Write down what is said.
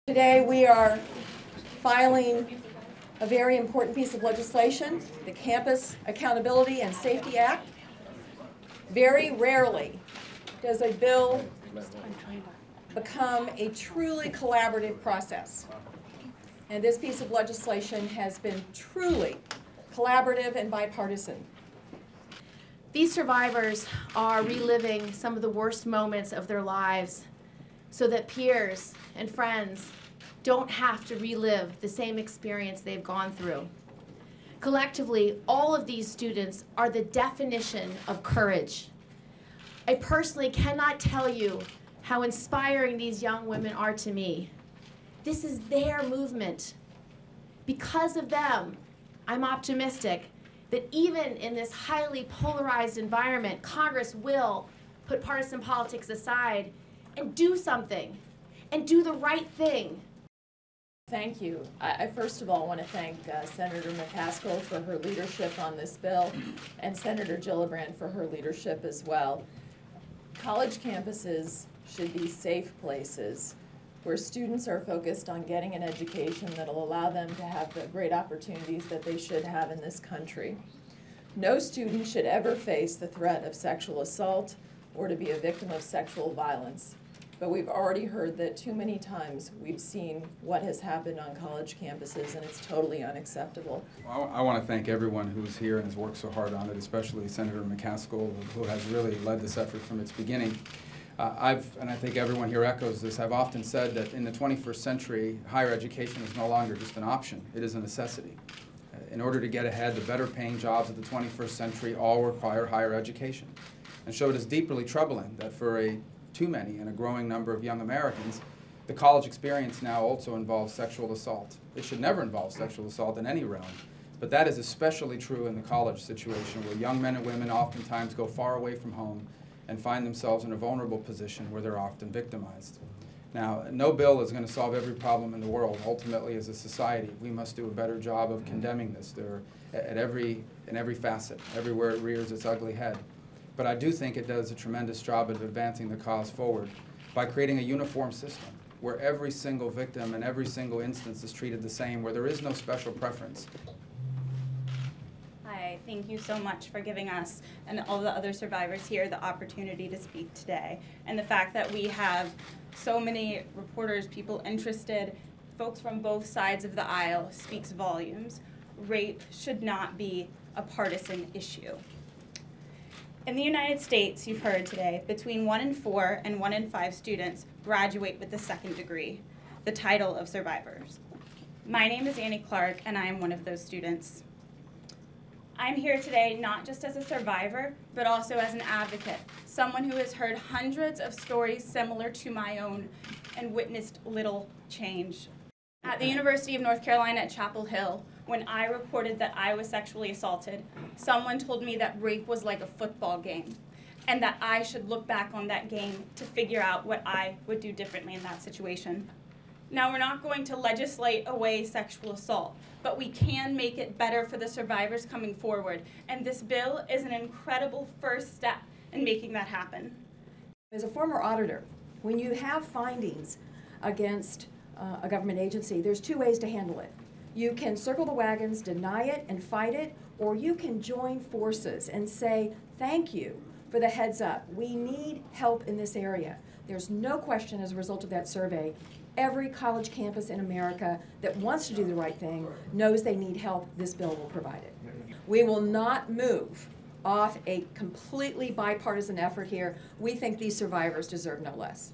Today we are filing a very important piece of legislation, the Campus Accountability and Safety Act. Very rarely does a bill become a truly collaborative process. And this piece of legislation has been truly collaborative and bipartisan. These survivors are reliving some of the worst moments of their lives so that peers and friends don't have to relive the same experience they've gone through. Collectively, all of these students are the definition of courage. I personally cannot tell you how inspiring these young women are to me. This is their movement. Because of them, I'm optimistic that even in this highly polarized environment, Congress will put partisan politics aside and do something, and do the right thing. Thank you. I first of all want to thank Senator McCaskill for her leadership on this bill, and Senator Gillibrand for her leadership as well. College campuses should be safe places where students are focused on getting an education that will allow them to have the great opportunities that they should have in this country. No student should ever face the threat of sexual assault or to be a victim of sexual violence. But we've already heard that too many times we've seen what has happened on college campuses, and it's totally unacceptable. Well, I want to thank everyone who's here and has worked so hard on it, especially Senator McCaskill, who has really led this effort from its beginning. And I think everyone here echoes this, I've often said that in the 21st century, higher education is no longer just an option, it is a necessity. In order to get ahead, the better paying jobs of the 21st century all require higher education. And so it is deeply troubling that for too many and a growing number of young Americans, the college experience now also involves sexual assault. It should never involve sexual assault in any realm, but that is especially true in the college situation, where young men and women oftentimes go far away from home and find themselves in a vulnerable position where they're often victimized. Now, no bill is going to solve every problem in the world. Ultimately, as a society, we must do a better job of condemning this in every facet, everywhere it rears its ugly head. But I do think it does a tremendous job of advancing the cause forward by creating a uniform system where every single victim and every single instance is treated the same, where there is no special preference. Hi, thank you so much for giving us and all the other survivors here the opportunity to speak today. And the fact that we have so many reporters, people interested, folks from both sides of the aisle speaks volumes. Rape should not be a partisan issue. In the United States, you've heard today, between 1 in 4 and 1 in 5 students graduate with the second degree, the title of survivors. My name is Annie Clark, and I am one of those students. I'm here today not just as a survivor, but also as an advocate, someone who has heard hundreds of stories similar to my own and witnessed little change. At the University of North Carolina at Chapel Hill, when I reported that I was sexually assaulted, someone told me that rape was like a football game, and that I should look back on that game to figure out what I would do differently in that situation. Now, we're not going to legislate away sexual assault, but we can make it better for the survivors coming forward, and this bill is an incredible first step in making that happen. As a former auditor, when you have findings against a government agency, there's two ways to handle it. You can circle the wagons, deny it, and fight it, or you can join forces and say, thank you for the heads up. We need help in this area. There's no question as a result of that survey, every college campus in America that wants to do the right thing knows they need help. This bill will provide it. We will not move off a completely bipartisan effort here. We think these survivors deserve no less.